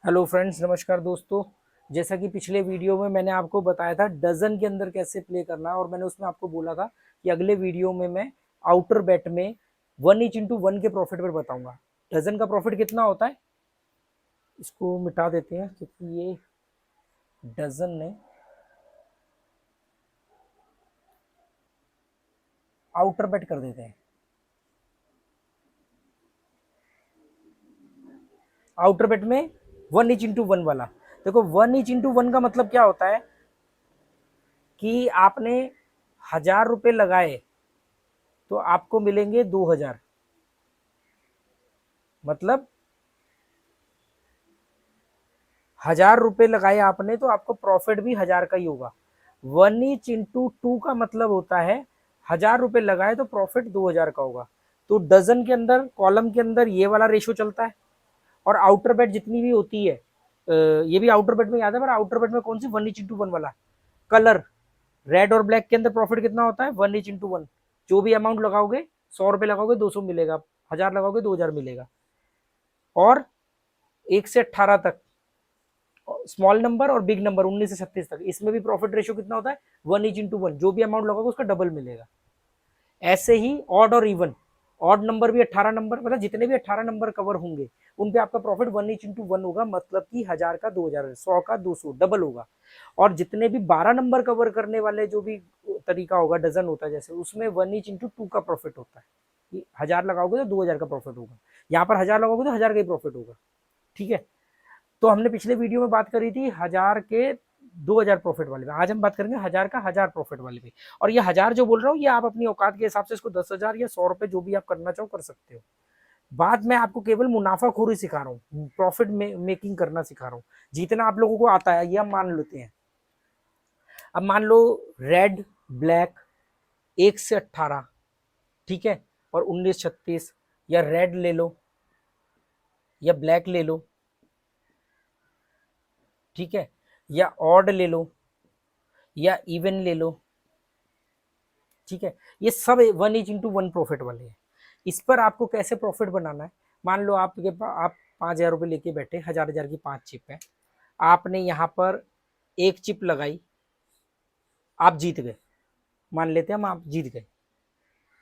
Hello friends, नमस्कार दोस्तों। जैसा कि पिछले वीडियो में मैंने आपको बताया था डजन के अंदर कैसे प्ले करना है, और मैंने उसमें आपको बोला था कि अगले वीडियो में मैं आउटर बेट में 1 ईच इंटू 1 के प्रॉफिट पर बताऊंगा। डजन का प्रॉफिट कितना होता है, इसको मिटा देते हैं क्योंकि ये डजन ने आउटर बेट कर देते हैं। आउटर बेट में 1 ईच इंटू 1 वाला, देखो 1 ईच इंटू 1 का मतलब क्या होता है कि आपने 1000 रुपये लगाए तो आपको मिलेंगे 2000। मतलब 1000 रुपये लगाए आपने तो आपको प्रॉफिट भी 1000 का ही होगा। 1 ईच इंटू 2 का मतलब होता है 1000 रुपये लगाए तो प्रॉफिट 2000 का होगा। तो डजन के अंदर कॉलम के अंदर ये वाला रेशो चलता है। और आउटर बेट जितनी भी होती है, ये भी आउटर बेट में याद है, पर आउटर बेट में कौन सी, 1 ईच इंटू 1 वाला। कलर रेड और ब्लैक के अंदर प्रॉफिट कितना होता है, 1 ईच इंटू 1। जो भी अमाउंट लगाओगे, 100 रुपये लगाओगे 200 मिलेगा, 1000 लगाओगे 2000 मिलेगा। और 1 से 18 तक स्मॉल नंबर और बिग नंबर 19 से 36 तक, इसमें भी प्रॉफिट रेशियो कितना होता है, 1 ईच इंटू 1। जो भी अमाउंट लगाओगे उसका डबल मिलेगा। ऐसे ही ऑड और इवन, ऑड नंबर भी 18 नंबर, मतलब जितने भी 18 नंबर कवर होंगे उन पे आपका प्रॉफिट 1 ईच इंटू 1 होगा। मतलब कि 1000 का 2000, 100 का 200, डबल होगा। और जितने भी 12 नंबर कवर करने वाले जो भी तरीका होगा, डजन होता है जैसे, उसमें 1 ईच इंटू 2 का प्रॉफिट होता है कि 1000 लगाओगे तो 2000 का प्रॉफिट होगा। यहाँ पर 1000 लगाओगे तो 1000 का ही प्रॉफिट होगा। ठीक है। तो हमने पिछले वीडियो में बात करी थी 1000 के 2000 प्रॉफिट वाले पे, आज हम बात करेंगे 1000 का 1000 प्रॉफिट वाले पे। और ये 1000 जो बोल रहा हूँ, ये आप अपनी औकात के हिसाब से इसको 10,000 या 100 रुपए जो भी आप करना चाहो कर सकते हो। बात मैं आपको केवल मुनाफाखोरी सिखा रहा हूँ, प्रॉफिट मेकिंग करना सिखा रहा हूँ। जितना आप लोगों को आता है ये हम मान लेते हैं। अब मान लो रेड ब्लैक 1 से 18, ठीक है, और 19 36, या रेड ले लो या ब्लैक ले लो, ठीक है, या ऑड ले लो या इवन ले लो, ठीक है। ये सब 1 ईच इंटू 1 प्रॉफिट वाले हैं। इस पर आपको कैसे प्रॉफिट बनाना है, मान लो आपके पास आप 5000 रुपये लेके बैठे, 1000 की 5 चिप है। आपने यहाँ पर एक चिप लगाई, आप जीत गए। मान लेते हैं हम, आप जीत गए,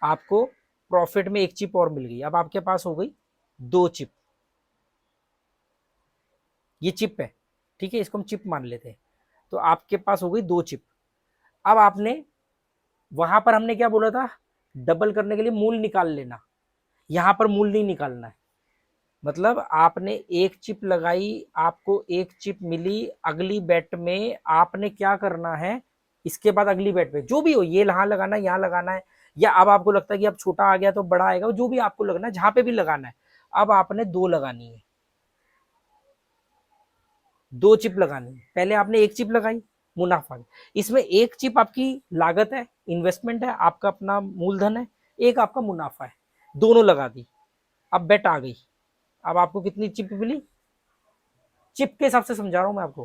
आपको प्रॉफिट में एक चिप और मिल गई। अब आपके पास हो गई 2 चिप। ये चिप है, ठीक है, इसको हम चिप मान लेते हैं। तो आपके पास हो गई 2 चिप। अब आपने, वहां पर हमने क्या बोला था, डबल करने के लिए मूल निकाल लेना। यहाँ पर मूल नहीं निकालना है। मतलब आपने एक चिप लगाई, आपको एक चिप मिली, अगली बेट में आपने क्या करना है, इसके बाद अगली बेट में जो भी हो, ये यहाँ लगाना है, यहाँ लगाना है, या अब आपको लगता है कि अब छोटा आ गया तो बड़ा आएगा, जो भी आपको लगना है, जहां पे भी लगाना है। अब आपने 2 लगानी है, 2 चिप लगानी है। पहले आपने एक चिप लगाई, मुनाफा। इसमें एक चिप आपकी लागत है, इन्वेस्टमेंट है, आपका अपना मूलधन है, एक आपका मुनाफा है। दोनों लगा दी, अब बेट आ गई। अब आपको कितनी चिप मिली, चिप के हिसाब से समझा रहा हूं मैं आपको।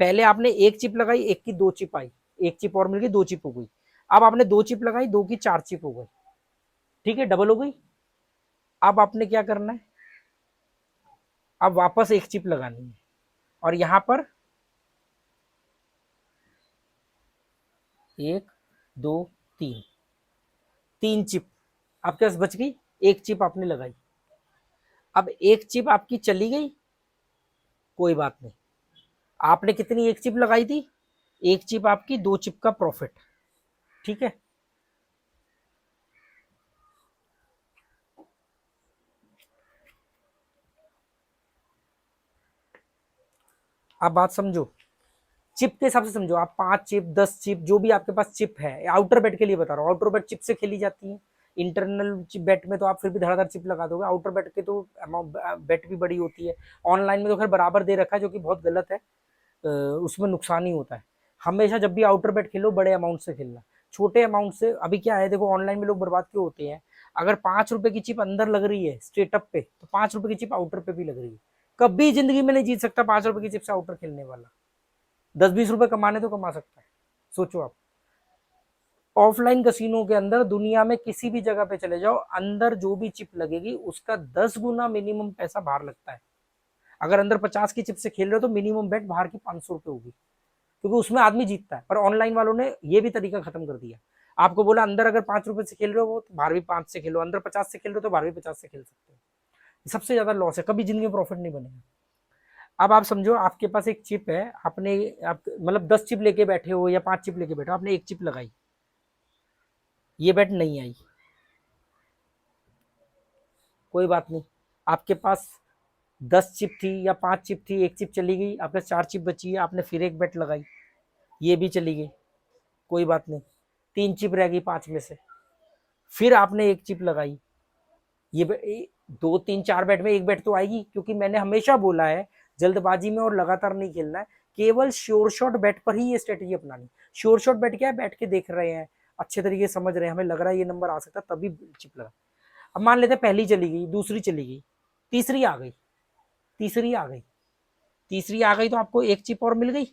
पहले आपने एक चिप लगाई, एक की 2 चिप आई, एक चिप और मिल गई, 2 चिप हो गई। अब आपने 2 चिप लगाई, 2 की 4 चिप हो गई, ठीक है, डबल हो गई। अब आपने क्या करना है, अब वापस एक चिप लगानी है, और यहां पर 1 2 3, 3 चिप आपके पास बच गई। एक चिप आपने लगाई, अब एक चिप आपकी चली गई, कोई बात नहीं। आपने कितनी एक चिप लगाई थी, एक चिप आपकी, 2 चिप का प्रॉफिट, ठीक है। अब बात समझो, चिप के हिसाब से समझो। आप 5 चिप, 10 चिप, जो भी आपके पास चिप है, आउटर बेट के लिए बता रहा हूँ, आउटर बेट चिप से खेली जाती है। इंटरनल बेट में तो आप फिर भी धड़ाधड़ चिप लगा दोगे, आउटर बेट के तो बेट भी बड़ी होती है। ऑनलाइन में तो खैर बराबर दे रखा है, जो कि बहुत गलत है। उसमें नुकसान ही होता है। हमेशा जब भी आउटर बेट खेलो, बड़े अमाउंट से खेलना। छोटे अमाउंट से, अभी क्या है देखो, ऑनलाइन में लोग बर्बाद क्यों होते हैं। अगर 5 रुपए की चिप अंदर लग रही है स्ट्रेटअप पे, तो 5 रुपए की चिप आउटर पे भी लग रही है। कभी जिंदगी में नहीं जीत सकता 5 रुपए की चिप से आउटर खेलने वाला। 10 20 रुपए कमाने तो कमा सकता है, सोचो आप। ऑफलाइन कसिनो के अंदर दुनिया में किसी भी जगह पे चले जाओ, अंदर जो भी चिप लगेगी उसका 10 गुना मिनिमम पैसा बाहर लगता है। अगर अंदर 50 की चिप से खेल रहे हो तो मिनिमम बेट बाहर की 500 रुपये होगी, क्योंकि उसमें आदमी जीतता है। पर ऑनलाइन वालों ने ये भी तरीका खत्म कर दिया, आपको बोला अंदर अगर 5 रुपए से खेल रहे हो वो तो बाहर भी 5 से खेलो, अंदर 50 से खेल रहे हो तो बाहर भी 50 से खेल सकते हो। सबसे ज्यादा लॉस है, कभी जिंदगी में प्रॉफिट नहीं बनेगा। अब आप समझो आपके पास एक चिप है, आपने आप मतलब 10 चिप लेके बैठे हो या 5 चिप लेके बैठे हो, आपने एक चिप लगाई, ये बेट नहीं आई, कोई बात नहीं, आपके पास 10 चिप थी या 5 चिप थी, एक चिप चली गई, आपके 4 चिप बची है, आपने फिर एक बेट लगाई, ये भी चली गई, कोई बात नहीं, 3 चिप रह गई 5 में से, फिर आपने एक चिप लगाई, ये 2 3 4 बेट में एक बेट तो आएगी, क्योंकि मैंने हमेशा बोला है जल्दबाजी में और लगातार नहीं खेलना है, केवल श्योर शॉट बेट पर ही ये स्ट्रेटेजी अपनानी। श्योर शॉट बेट क्या है, बैठ के देख रहे हैं, अच्छे तरीके से समझ रहे हैं, हमें लग रहा है ये नंबर आ सकता है, तभी चिप लगा। अब मान लेते हैं पहली चली गई, दूसरी चली गई, तीसरी आ गई, तीसरी आ गई, तीसरी आ गई, तो आपको एक चिप और मिल गई।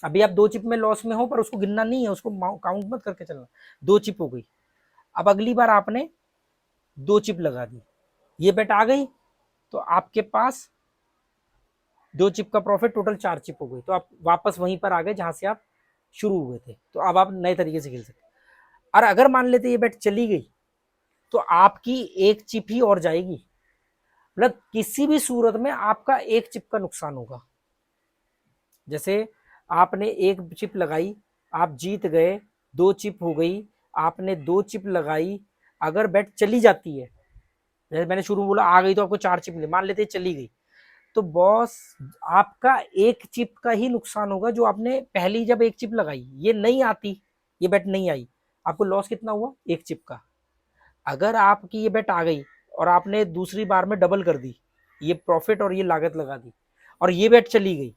अभी आप 2 चिप में लॉस में हो, पर उसको गिनना नहीं है, उसको काउंट मत करके चलना, 2 चिप हो गई। अब अगली बार आपने 2 चिप लगा दी, ये बेट आ गई, तो आपके पास 2 चिप का प्रॉफिट, टोटल 4 चिप हो गई, तो आप वापस वहीं पर आ गए जहां से आप शुरू हुए थे, तो अब आप नए तरीके से खेल सकते। और अगर मान लेते ये बेट चली गई, तो आपकी एक चिप ही और जाएगी, मतलब किसी भी सूरत में आपका एक चिप का नुकसान होगा। जैसे आपने एक चिप लगाई, आप जीत गए, 2 चिप हो गई, आपने 2 चिप लगाई, अगर बेट चली जाती है, जैसे मैंने शुरू में बोला आ गई तो आपको 4 चिप मिले, मान लेते चली गई, तो बॉस आपका एक चिप का ही नुकसान होगा, जो आपने पहली जब एक चिप लगाई ये नहीं आती, ये बेट नहीं आई, आपको लॉस कितना हुआ, एक चिप का। अगर आपकी ये बेट आ गई और आपने दूसरी बार में डबल कर दी, ये प्रॉफिट और ये लागत लगा दी, और ये बेट चली गई,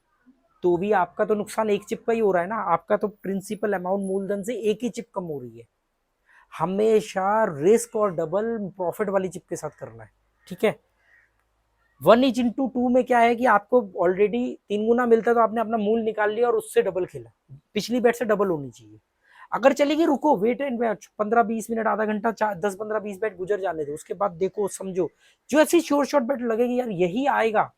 तो भी आपका तो नुकसान एक चिप का ही हो रहा है ना, आपका तो प्रिंसिपल अमाउंट मूलधन से एक ही चिप कम हो रही है। हमेशा रिस्क और डबल प्रॉफिट वाली चिप के साथ करना है, ठीक है। 1/2 में क्या है कि आपको ऑलरेडी 3 गुना मिलता है, तो आपने अपना मूल निकाल लिया और उससे डबल खेला, पिछली बेट से डबल होनी चाहिए। अगर चलेगी रुको, वेट एंड वॉच, 15 20 मिनट, आधा घंटा, 10 15 20 बेट गुजर जाने दो, उसके बाद देखो समझो, जो ऐसी शॉर्ट शॉर्ट बेट लगेगी यार यही आएगा,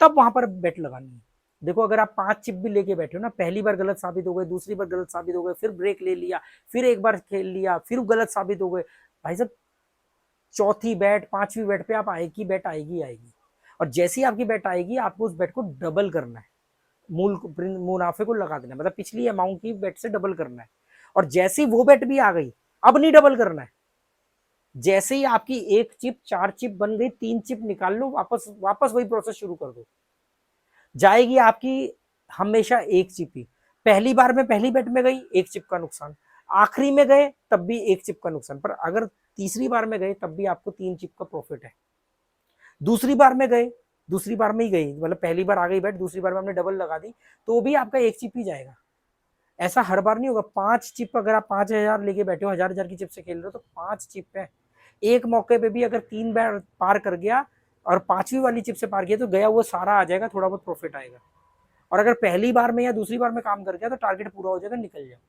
तब वहां पर बेट लगानी है। देखो अगर आप 5 चिप भी लेके बैठे हो ना, पहली बार गलत साबित हो गए, दूसरी बार गलत साबित हो गए, फिर ब्रेक ले लिया, फिर एक बार खेल लिया, फिर गलत साबित हो गए, भाई साहब चौथी बैट 5वीं बैट पे आप आएगी, बेट आएगी आएगी, और जैसी आपकी बेट आएगी आपको उस बेट को डबल करना है, मूल मुनाफे को लगा देना, मतलब पिछली अमाउंट की बेट से डबल करना है। और जैसी वो बेट भी आ गई, अब नहीं डबल करना है, जैसे ही आपकी एक चिप 4 चिप बन गई, 3 चिप निकाल लो, वापस वापस वही प्रोसेस शुरू कर दो, जाएगी आपकी हमेशा एक चिप ही। पहली बार में पहली बेट में गई, एक चिप का नुकसान, आखिरी में गए तब भी एक चिप का नुकसान, पर अगर तीसरी बार में गए तब भी आपको 3 चिप का प्रॉफिट है। दूसरी बार में गए, दूसरी बार में ही गई, मतलब पहली बार आ गई बेट, दूसरी बार में हमने डबल लगा दी, तो भी आपका एक चिप ही जाएगा। ऐसा हर बार नहीं होगा। 5 चिप, अगर आप 5,000 लेके बैठे हो, 1000 की चिप से खेल रहे हो, तो 5 चिप है, एक मौके पे भी अगर 3 बार पार कर गया और 5वीं वाली चिप से पार किया, तो गया वो सारा आ जाएगा, थोड़ा बहुत प्रॉफिट आएगा। और अगर पहली बार में या दूसरी बार में काम कर गया तो टारगेट पूरा हो जाएगा, निकल जाओ।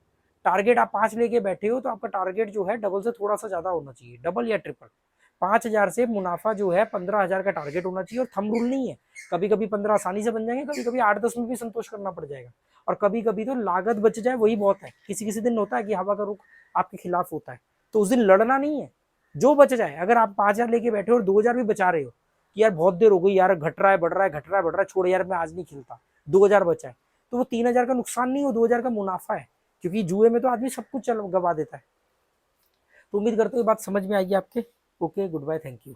टारगेट आप 5 लेके बैठे हो, तो आपका टारगेट जो है डबल से थोड़ा सा ज्यादा होना चाहिए, डबल या ट्रिपल। 5,000 से मुनाफा जो है 15,000 का टारगेट होना चाहिए, और थंब रूल नहीं है, कभी कभी 15 आसानी से बन जाएंगे, कभी कभी 8 10 में भी संतोष करना पड़ जाएगा, और कभी कभी तो लागत बच जाए वही बहुत है। किसी किसी दिन होता है कि हवा का रुख आपके खिलाफ होता है, तो उस दिन लड़ना नहीं है, जो बच जाए। अगर आप 5,000 लेके बैठे हो और 2,000 भी बचा रहे हो कि यार बहुत देर हो गई यार, घट रहा है बढ़ रहा है, घट रहा है बढ़ रहा है, छोड़ यार मैं आज नहीं खेलता, 2,000 बचा है, तो वो 3,000 का नुकसान नहीं हो, 2,000 का मुनाफा है, क्योंकि जुए में तो आदमी सब कुछ गवा देता है। तो उम्मीद करते हो बात समझ में आएगी आपके। Okay, good bye, thank you.